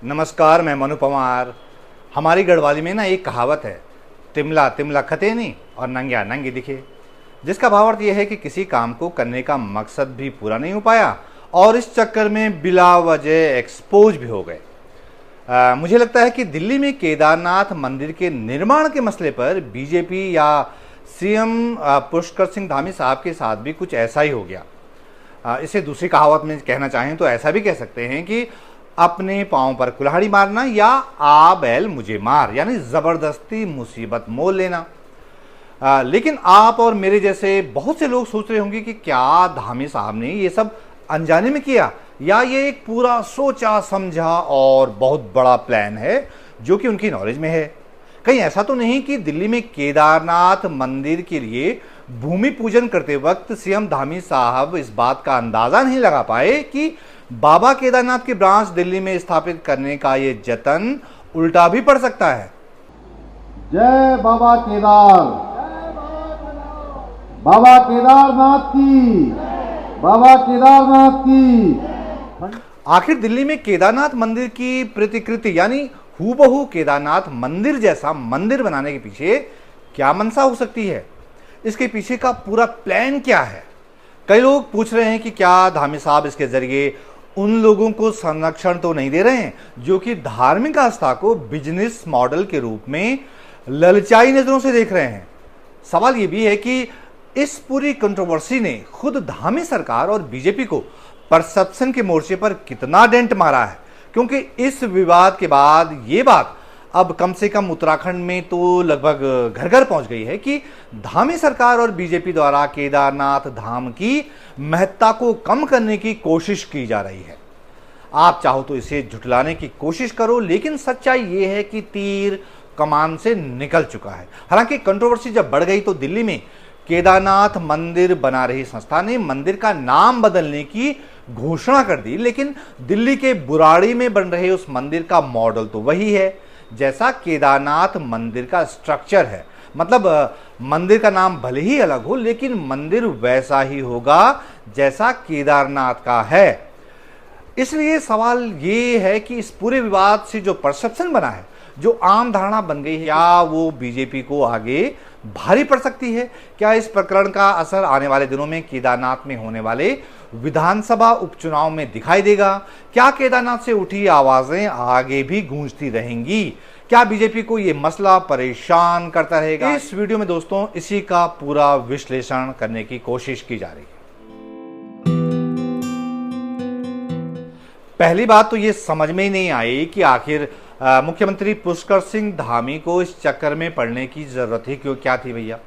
नमस्कार, मैं मनु पवार। हमारी गढ़वाली में ना एक कहावत है, तिमला तिमला खते नहीं और नंग्या नंगी दिखे, जिसका भावार्थ यह है कि किसी काम को करने का मकसद भी पूरा नहीं हो पाया और इस चक्कर में बिला वजह एक्सपोज भी हो गए। मुझे लगता है कि दिल्ली में केदारनाथ मंदिर के निर्माण के मसले पर बीजेपी या सीएम पुष्कर सिंह धामी साहब के साथ भी कुछ ऐसा ही हो गया। इसे दूसरी कहावत में कहना चाहें तो ऐसा भी कह सकते हैं कि अपने पांव पर कुल्हाड़ी मारना या आ बैल मुझे मार, यानी जबरदस्ती मुसीबत मोल लेना। लेकिन आप और मेरे जैसे बहुत से लोग सोच रहे होंगे कि क्या धामी साहब ने ये सब अनजाने में किया या ये एक पूरा सोचा समझा और बहुत बड़ा प्लान है जो कि उनकी नॉलेज में है। कहीं ऐसा तो नहीं कि दिल्ली में केदारनाथ मंदिर के लिए भूमि पूजन करते वक्त सीएम धामी साहब इस बात का अंदाजा नहीं लगा पाए कि बाबा केदारनाथ की ब्रांच दिल्ली में स्थापित करने का ये जतन उल्टा भी पड़ सकता है। जय बाबा केदार, बाबा केदारनाथ की, बाबा केदारनाथ की। आखिर दिल्ली में केदारनाथ मंदिर की प्रतिकृति यानी हूबहू केदारनाथ मंदिर जैसा मंदिर बनाने के पीछे क्या मंशा हो सकती है? इसके पीछे का पूरा प्लान क्या है? कई लोग पूछ रहे हैं कि क्या धामी साहब इसके जरिए उन लोगों को संरक्षण तो नहीं दे रहे हैं जो कि धार्मिक आस्था को बिजनेस मॉडल के रूप में ललचाई नजरों से देख रहे हैं। सवाल यह भी है कि इस पूरी कंट्रोवर्सी ने खुद धामी सरकार और बीजेपी को परसेप्शन के मोर्चे पर कितना डेंट मारा है, क्योंकि इस विवाद के बाद ये बात अब कम से कम उत्तराखंड में तो लगभग घर घर पहुंच गई है कि धामी सरकार और बीजेपी द्वारा केदारनाथ धाम की महत्ता को कम करने की कोशिश की जा रही है। आप चाहो तो इसे झुठलाने की कोशिश करो, लेकिन सच्चाई यह है कि तीर कमान से निकल चुका है। हालांकि कंट्रोवर्सी जब बढ़ गई तो दिल्ली में केदारनाथ मंदिर बना रही संस्था ने मंदिर का नाम बदलने की घोषणा कर दी, लेकिन दिल्ली के बुराड़ी में बन रहे उस मंदिर का मॉडल तो वही है जैसा केदारनाथ मंदिर का स्ट्रक्चर है। मतलब मंदिर का नाम भले ही अलग हो, लेकिन मंदिर वैसा ही होगा जैसा केदारनाथ का है। इसलिए सवाल ये है कि इस पूरे विवाद से जो परसेप्शन बना है, जो आम धारणा बन गई है, क्या वो बीजेपी को आगे भारी पड़ सकती है? क्या इस प्रकरण का असर आने वाले दिनों में केदारनाथ में होने वाले विधानसभा उपचुनाव में दिखाई देगा? क्या केदारनाथ से उठी आवाजें आगे भी गूंजती रहेंगी? क्या बीजेपी को यह मसला परेशान करता रहेगा? इस वीडियो में दोस्तों इसी का पूरा विश्लेषण करने की कोशिश की जा रही है। पहली बात तो ये समझ में ही नहीं आई कि आखिर मुख्यमंत्री पुष्कर सिंह धामी को इस चक्कर में पड़ने की जरूरत ही क्या थी भैया?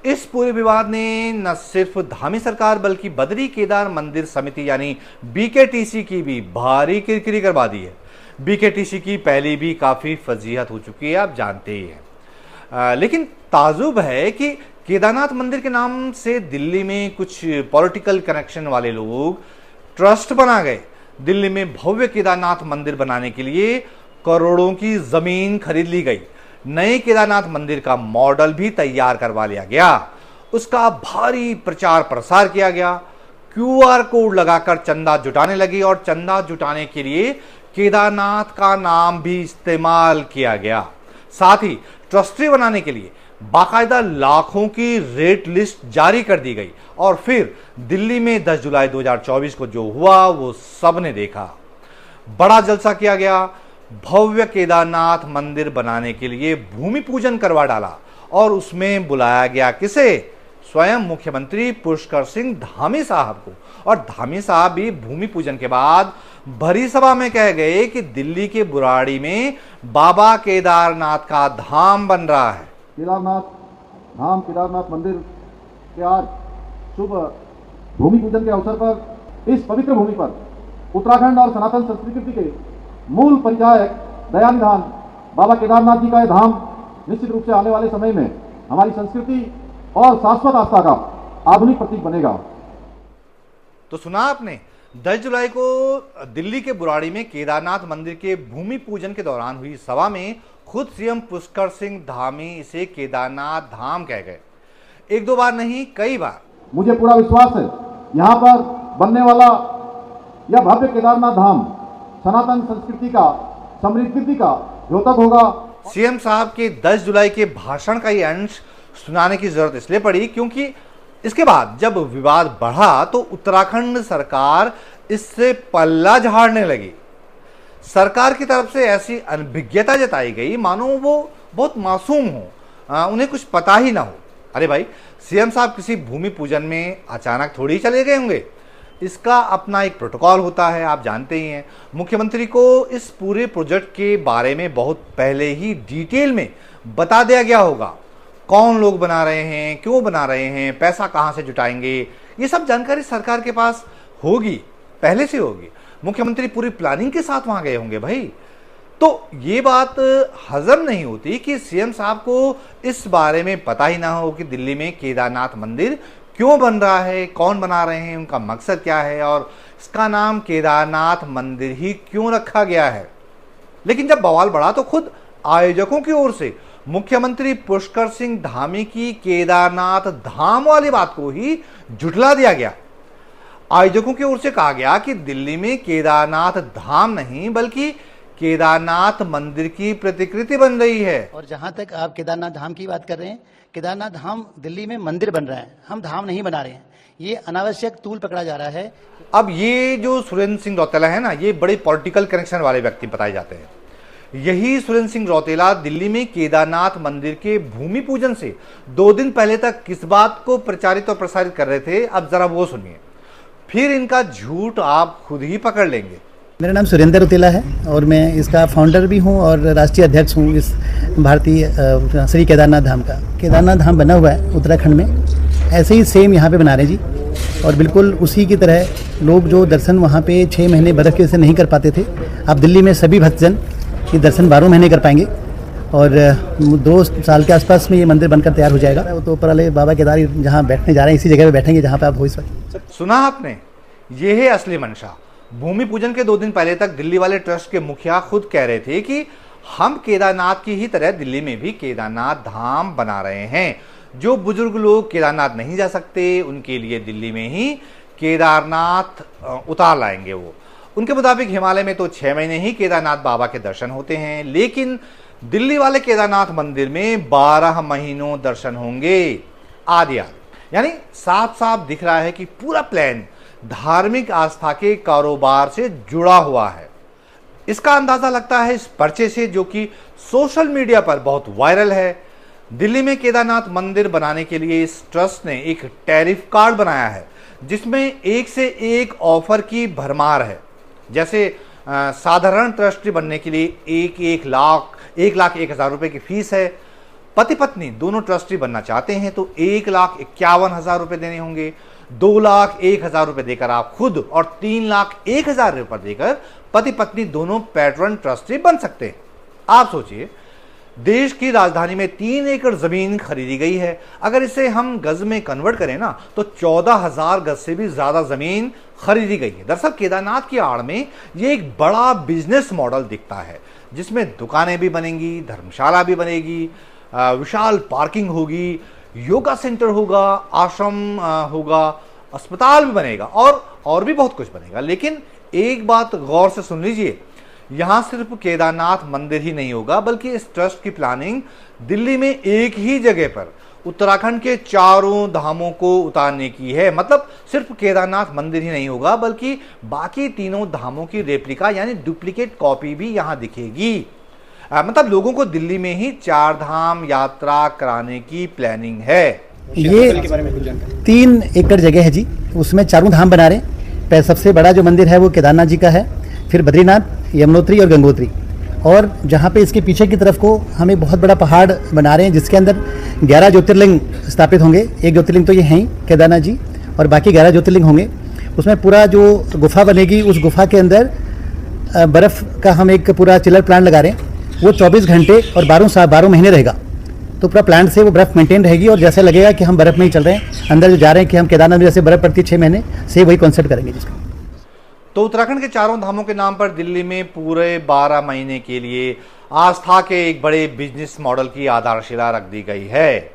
इस पूरे विवाद ने न सिर्फ धामी सरकार बल्कि बद्री केदार मंदिर समिति यानी बीकेटीसी की भी भारी किरकिरी करवा दी है। बीकेटीसी की पहले भी काफी फजीहत हो चुकी है, आप जानते ही हैं। लेकिन ताजुब है कि केदारनाथ मंदिर के नाम से दिल्ली में कुछ पॉलिटिकल कनेक्शन वाले लोग ट्रस्ट बना गए। दिल्ली में भव्य केदारनाथ मंदिर बनाने के लिए करोड़ों की जमीन खरीद ली गई। नए केदारनाथ मंदिर का मॉडल भी तैयार करवा लिया गया। उसका भारी प्रचार प्रसार किया गया। क्यूआर कोड लगाकर चंदा जुटाने लगी और चंदा जुटाने के लिए केदारनाथ का नाम भी इस्तेमाल किया गया। साथ ही ट्रस्टी बनाने के लिए बाकायदा लाखों की रेट लिस्ट जारी कर दी गई और फिर दिल्ली में 10 जुलाई 2024 को जो हुआ वो सबने देखा। बड़ा जलसा किया गया। भव्य केदारनाथ मंदिर बनाने के लिए भूमि पूजन करवा डाला और उसमें बुलाया गया किसे? स्वयं मुख्यमंत्री पुष्कर सिंह धामी साहब को। और धामी साहब भी भूमि पूजन के बाद भरी सभा में कह गए कि दिल्ली के बुराड़ी में बाबा केदारनाथ का धाम बन रहा है। केदारनाथ धाम, केदारनाथ मंदिर के आज शुभ भूमि पूजन के अवसर पर इस पवित्र भूमि पर उत्तराखंड और सनातन संस्कृति के मूल परिचायक दयानिधान बाबा केदारनाथ जी का यह धाम निश्चित रूप से आने वाले समय में हमारी संस्कृति और शाश्वत आस्था का आधुनिक प्रतीक बनेगा। तो सुना आपने, 10 जुलाई को दिल्ली के बुराड़ी में केदारनाथ मंदिर के भूमि पूजन के दौरान हुई सभा में खुद सीएम पुष्कर सिंह धामी इसे केदारनाथ धाम कह गए। एक दो बार नहीं, कई बार। मुझे पूरा विश्वास है यहाँ पर बनने वाला यह भव्य केदारनाथ धाम सनातन संस्कृति का समृद्धि का द्योतक होगा। सीएम साहब के 10 जुलाई के भाषण का ये अंश सुनाने की जरूरत इसलिए पड़ी क्योंकि इसके बाद जब विवाद बढ़ा तो उत्तराखंड सरकार इससे पल्ला झाड़ने लगी। सरकार की तरफ से ऐसी अनभिज्ञता जताई गई मानो वो बहुत मासूम हो, उन्हें कुछ पता ही ना हो। अरे भाई, सीएम साहब किसी भूमि पूजन में अचानक थोड़ी चले गए होंगे, इसका अपना एक प्रोटोकॉल होता है, आप जानते ही हैं। मुख्यमंत्री को इस पूरे प्रोजेक्ट के बारे में बहुत पहले ही डिटेल में बता दिया गया होगा। कौन लोग बना रहे हैं, क्यों बना रहे हैं, पैसा कहां से जुटाएंगे, ये सब जानकारी सरकार के पास होगी, पहले से होगी। मुख्यमंत्री पूरी प्लानिंग के साथ वहां गए होंगे भाई। तो ये बात हजम नहीं होती कि सीएम साहब को इस बारे में पता ही ना हो कि दिल्ली में केदारनाथ मंदिर क्यों बन रहा है, कौन बना रहे हैं, उनका मकसद क्या है और इसका नाम केदारनाथ मंदिर ही क्यों रखा गया है। लेकिन जब बवाल बढ़ा तो खुद आयोजकों की ओर से मुख्यमंत्री पुष्कर सिंह धामी की केदारनाथ धाम वाली बात को ही झुठला दिया गया। आयोजकों की ओर से कहा गया कि दिल्ली में केदारनाथ धाम नहीं बल्कि केदारनाथ मंदिर की प्रतिकृति बन रही है। और जहां तक आप केदारनाथ धाम की बात कर रहे हैं, केदारनाथ धाम दिल्ली में मंदिर बन रहा है, हम धाम नहीं बना रहे हैं। ये अनावश्यक तूल पकड़ा जा रहा है। अब ये जो सुरेंद्र सिंह रौतेला है ना, ये बड़े पॉलिटिकल कनेक्शन वाले व्यक्ति बताए जाते हैं। यही सुरेंद्र सिंह रौतेला दिल्ली में केदारनाथ मंदिर के भूमि पूजन से 2 दिन पहले तक किस बात को प्रचारित और प्रसारित कर रहे थे, अब जरा वो सुनिए, फिर इनका झूठ आप खुद ही पकड़ लेंगे। मेरा नाम सुरेंद्र रौतेला है और मैं इसका फाउंडर भी हूं और राष्ट्रीय अध्यक्ष हूं इस भारतीय श्री केदारनाथ धाम का। केदारनाथ धाम बना हुआ है उत्तराखंड में, ऐसे ही सेम यहाँ पे बना रहे जी। और बिल्कुल उसी की तरह लोग जो दर्शन वहाँ पे 6 महीने बर्फ़ की वजह से नहीं कर पाते थे, अब दिल्ली में सभी भक्तजन ये दर्शन 12 महीने कर पाएंगे और 2 साल के आसपास में ये मंदिर बनकर तैयार हो जाएगा। वो तो ऊपर वाले बाबा केदार जहाँ बैठने जा रहे हैं, इसी जगह पे बैठेंगे जहाँ पे आप हो इस वक्त। सुना आपने, ये है असली मंशा। भूमि पूजन के 2 दिन पहले तक दिल्ली वाले ट्रस्ट के मुखिया खुद कह रहे थे कि हम केदारनाथ की ही तरह दिल्ली में भी केदारनाथ धाम बना रहे हैं। जो बुजुर्ग लोग केदारनाथ नहीं जा सकते उनके लिए दिल्ली में ही केदारनाथ उतार लाएंगे। वो उनके मुताबिक हिमालय में तो 6 महीने ही केदारनाथ बाबा के दर्शन होते हैं, लेकिन दिल्ली वाले केदारनाथ मंदिर में 12 महीनों दर्शन होंगे। आदि यानी साफ साफ दिख रहा है कि पूरा प्लान धार्मिक आस्था के कारोबार से जुड़ा हुआ है। इसका अंदाजा लगता है इस पर्चे से जो कि सोशल मीडिया पर बहुत वायरल है। दिल्ली में केदारनाथ मंदिर बनाने के लिए इस ट्रस्ट ने एक टैरिफ कार्ड बनाया है जिसमें एक से एक ऑफर की भरमार है। जैसे साधारण ट्रस्टी बनने के लिए 1,01,000 रुपए की फीस है। पति पत्नी दोनों ट्रस्टी बनना चाहते हैं तो 1,51,000 रुपए देने होंगे। 2,01,000 रुपए देकर आप खुद और 3,01,000 रुपए देकर पति पत्नी दोनों पैट्रन ट्रस्टी बन सकते हैं। आप सोचिए, देश की राजधानी में 3 एकड़ जमीन खरीदी गई है। अगर इसे हम गज में कन्वर्ट करें ना तो 14,000 गज से भी ज्यादा जमीन खरीदी गई है। दरअसल केदारनाथ की आड़ में ये एक बड़ा बिजनेस मॉडल दिखता है जिसमें दुकानें भी बनेंगी, धर्मशाला भी बनेगी, विशाल पार्किंग होगी, योगा सेंटर होगा, आश्रम होगा, अस्पताल भी बनेगा और भी बहुत कुछ बनेगा। लेकिन एक बात गौर से सुन लीजिए, यहां सिर्फ केदारनाथ मंदिर ही नहीं होगा बल्कि इस ट्रस्ट की प्लानिंग दिल्ली में एक ही जगह पर उत्तराखंड के 4 धामों को उतारने की है। मतलब सिर्फ केदारनाथ मंदिर ही नहीं होगा बल्कि बाकी 3 धामों की रेप्लिका यानी डुप्लीकेट कॉपी भी यहां दिखेगी। मतलब लोगों को दिल्ली में ही 4 धाम यात्रा कराने की प्लानिंग है। ये 3 एकड़ जगह है जी, उसमें 4 धाम बना रहे हैं। सबसे बड़ा जो मंदिर है वो केदारनाथ जी का है, फिर बद्रीनाथ, यमुनोत्री और गंगोत्री। और जहाँ पे इसके पीछे की तरफ को हम एक बहुत बड़ा पहाड़ बना रहे हैं जिसके अंदर 11 ज्योतिर्लिंग स्थापित होंगे। एक ज्योतिर्लिंग तो ये हैं ही केदारनाथ जी और बाकी 11 ज्योतिर्लिंग होंगे। उसमें पूरा जो गुफा बनेगी उस गुफा के अंदर बर्फ़ का हम एक पूरा चिलर प्लांट लगा रहे हैं। वो 24 घंटे और 12 महीने रहेगा। तो पूरा प्लांट से वो बर्फ़ मेंटेन रहेगी और जैसे लगेगा कि हम बर्फ़ में ही चल रहे हैं। अंदर जो जा रहे हैं कि हम केदारनाथ में जैसे बर्फ़ पड़ती है 6 महीने से वही कॉन्सेप्ट करेंगे जिसका। तो उत्तराखंड के 4 धामों के नाम पर दिल्ली में पूरे 12 महीने के लिए आस्था के एक बड़े बिजनेस मॉडल की आधारशिला रख दी गई है।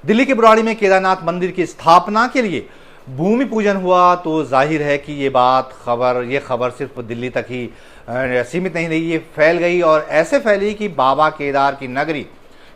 दिल्ली के बुराड़ी में केदारनाथ मंदिर की स्थापना के लिए भूमि पूजन हुआ तो जाहिर है कि ये खबर सिर्फ दिल्ली तक ही सीमित नहीं रही, ये फैल गई और ऐसे फैली कि बाबा केदार की नगरी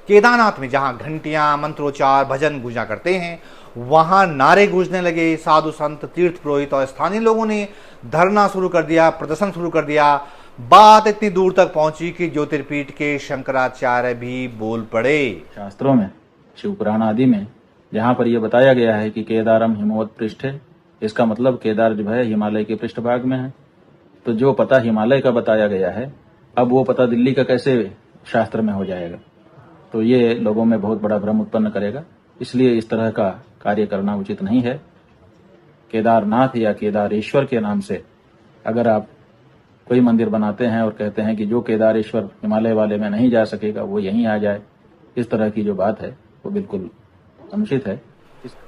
केदारनाथ में जहां घंटियां, मंत्रोच्चार, भजन गूंजा करते हैं, वहां नारे गूंजने लगे। साधु संत, तीर्थ पुरोहित और स्थानीय लोगों ने धरना शुरू कर दिया, प्रदर्शन शुरू कर दिया। बात इतनी दूर तक पहुंची कि ज्योतिर्पीठ के शंकराचार्य भी बोल पड़े। शास्त्रों में, शिव पुराण आदि में जहाँ पर यह बताया गया है कि केदारम हिमवत पृष्ठ है, इसका मतलब केदार जो है हिमालय के पृष्ठभाग में है। तो जो पता हिमालय का बताया गया है, अब वो पता दिल्ली का कैसे शास्त्र में हो जाएगा? तो ये लोगों में बहुत बड़ा भ्रम उत्पन्न करेगा। इसलिए इस तरह का कार्य करना उचित नहीं है। केदारनाथ या केदारेश्वर के नाम से अगर आप कोई मंदिर बनाते हैं और कहते हैं कि जो केदारेश्वर हिमालय वाले में नहीं जा सकेगा वो यहीं आ जाए, इस तरह की जो बात है वो बिल्कुल अनुचित है।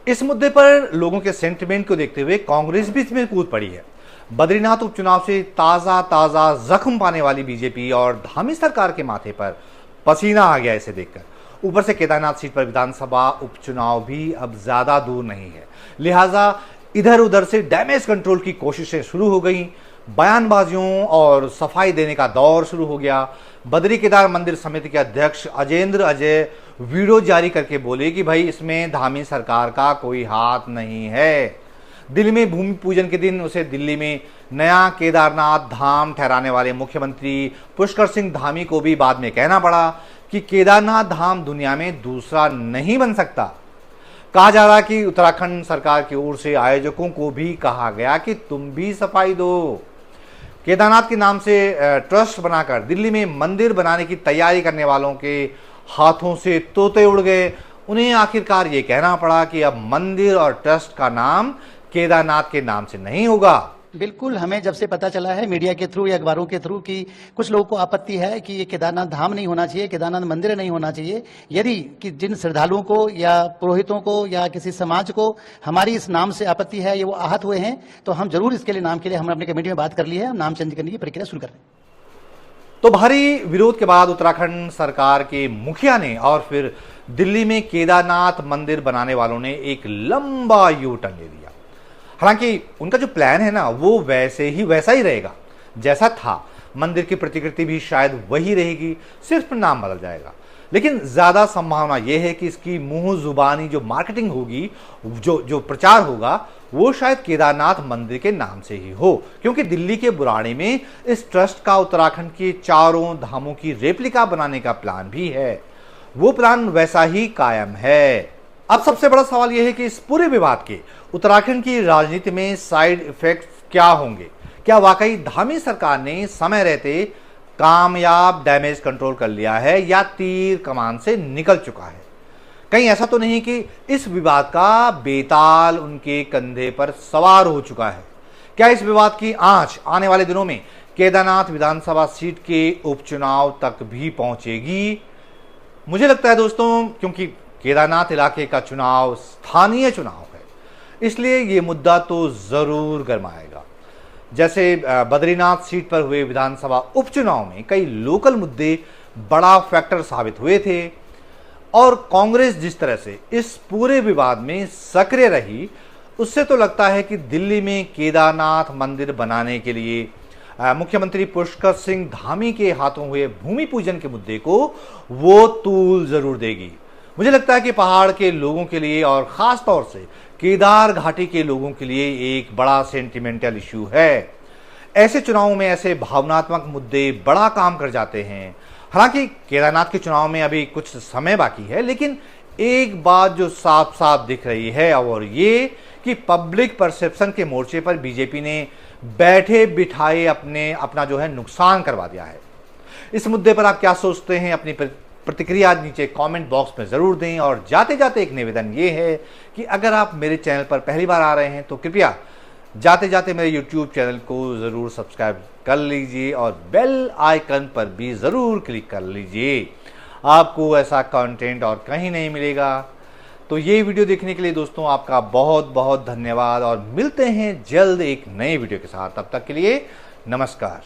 इस मुद्दे पर लोगों के सेंटिमेंट को देखते हुए कांग्रेस भी इसमें कूद पड़ी है। बद्रीनाथ उपचुनाव से ताजा जख्म पाने वाली बीजेपी और धामी सरकार के माथे पर पसीना आ गया इसे देखकर। ऊपर से केदारनाथ सीट पर विधानसभा उपचुनाव भी अब ज्यादा दूर नहीं है, लिहाजा इधर उधर से डैमेज कंट्रोल की कोशिशें शुरू हो गई। बयानबाजियों और सफाई देने का दौर शुरू हो गया। बद्री केदार मंदिर समिति के अध्यक्ष अजेंद्र अजय वीडियो जारी करके बोले कि भाई इसमें धामी सरकार का कोई हाथ नहीं है। दिल्ली में भूमि पूजन के दिन उसे दिल्ली में नया केदारनाथ धाम ठहराने वाले मुख्यमंत्री पुष्कर सिंह धामी को भी बाद में कहना पड़ा कि केदारनाथ धाम दुनिया में दूसरा नहीं बन सकता। कहा जा रहा कि उत्तराखंड सरकार की ओर से आयोजकों को भी कहा गया कि तुम भी सफाई दो। केदारनाथ के नाम से ट्रस्ट बनाकर दिल्ली में मंदिर बनाने की तैयारी करने वालों के हाथों से तोते उड़ गए। उन्हें आखिरकार ये कहना पड़ा कि अब मंदिर और ट्रस्ट का नाम केदारनाथ के नाम से नहीं होगा। बिल्कुल, हमें जब से पता चला है मीडिया के थ्रू या अखबारों के थ्रू कि कुछ लोगों को आपत्ति है कि ये केदारनाथ धाम नहीं होना चाहिए, केदारनाथ मंदिर नहीं होना चाहिए, यदि कि जिन श्रद्धालुओं को या पुरोहितों को या किसी समाज को हमारी इस नाम से आपत्ति है, ये वो आहत हुए हैं, तो हम जरूर इसके लिए नाम के लिए हमने अपनी कमेटी में बात कर ली है, नाम चेंज करने की प्रक्रिया शुरू कर रहे हैं। तो भारी विरोध के बाद उत्तराखंड सरकार के मुखिया ने और फिर दिल्ली में केदारनाथ मंदिर बनाने वालों ने एक लंबा यू टर्न ले लिया। हालांकि उनका जो प्लान है ना वो वैसा ही रहेगा जैसा था। मंदिर की प्रतिकृति भी शायद वही रहेगी, सिर्फ नाम बदल जाएगा। लेकिन ज्यादा संभावना यह है कि इसकी मुंह जुबानी जो मार्केटिंग होगी, जो प्रचार होगा, वो शायद केदारनाथ मंदिर के नाम से ही हो, क्योंकि दिल्ली के बुराड़ी में इस ट्रस्ट का उत्तराखंड के चारों धामों की रेप्लिका बनाने का प्लान भी है। वो प्लान वैसा ही कायम है। अब सबसे बड़ा सवाल यह है कि इस पूरे विवाद के उत्तराखंड की राजनीति में साइड इफेक्ट क्या होंगे? क्या वाकई धामी सरकार ने समय रहते कामयाब डैमेज कंट्रोल कर लिया है या तीर कमान से निकल चुका है? कहीं ऐसा तो नहीं कि इस विवाद का बेताल उनके कंधे पर सवार हो चुका है? क्या इस विवाद की आंच आने वाले दिनों में केदारनाथ विधानसभा सीट के उपचुनाव तक भी पहुंचेगी? मुझे लगता है दोस्तों, क्योंकि केदारनाथ इलाके का चुनाव स्थानीय चुनाव है, इसलिए ये मुद्दा तो जरूर गरमाएगा। जैसे बद्रीनाथ सीट पर हुए विधानसभा उपचुनाव में कई लोकल मुद्दे बड़ा फैक्टर साबित हुए थे और कांग्रेस जिस तरह से इस पूरे विवाद में सक्रिय रही, उससे तो लगता है कि दिल्ली में केदारनाथ मंदिर बनाने के लिए मुख्यमंत्री पुष्कर सिंह धामी के हाथों हुए भूमि पूजन के मुद्दे को वो तूल जरूर देगी। मुझे लगता है कि पहाड़ के लोगों के लिए और खास तौर से केदार घाटी के लोगों के लिए एक बड़ा सेंटिमेंटल इश्यू है। ऐसे चुनावों में ऐसे भावनात्मक मुद्दे बड़ा काम कर जाते हैं। हालांकि केदारनाथ के चुनाव में अभी कुछ समय बाकी है, लेकिन एक बात जो साफ साफ दिख रही है और ये कि पब्लिक परसेप्शन के मोर्चे पर बीजेपी ने बैठे बिठाए अपना जो है नुकसान करवा दिया है। इस मुद्दे पर आप क्या सोचते हैं? अपनी प्रतिक्रिया नीचे कमेंट बॉक्स में जरूर दें। और जाते जाते एक निवेदन ये है कि अगर आप मेरे चैनल पर पहली बार आ रहे हैं तो कृपया जाते जाते मेरे YouTube चैनल को जरूर सब्सक्राइब कर लीजिए और बेल आइकन पर भी जरूर क्लिक कर लीजिए। आपको ऐसा कंटेंट और कहीं नहीं मिलेगा। तो ये वीडियो देखने के लिए दोस्तों आपका बहुत बहुत धन्यवाद और मिलते हैं जल्द एक नए वीडियो के साथ। तब तक के लिए नमस्कार।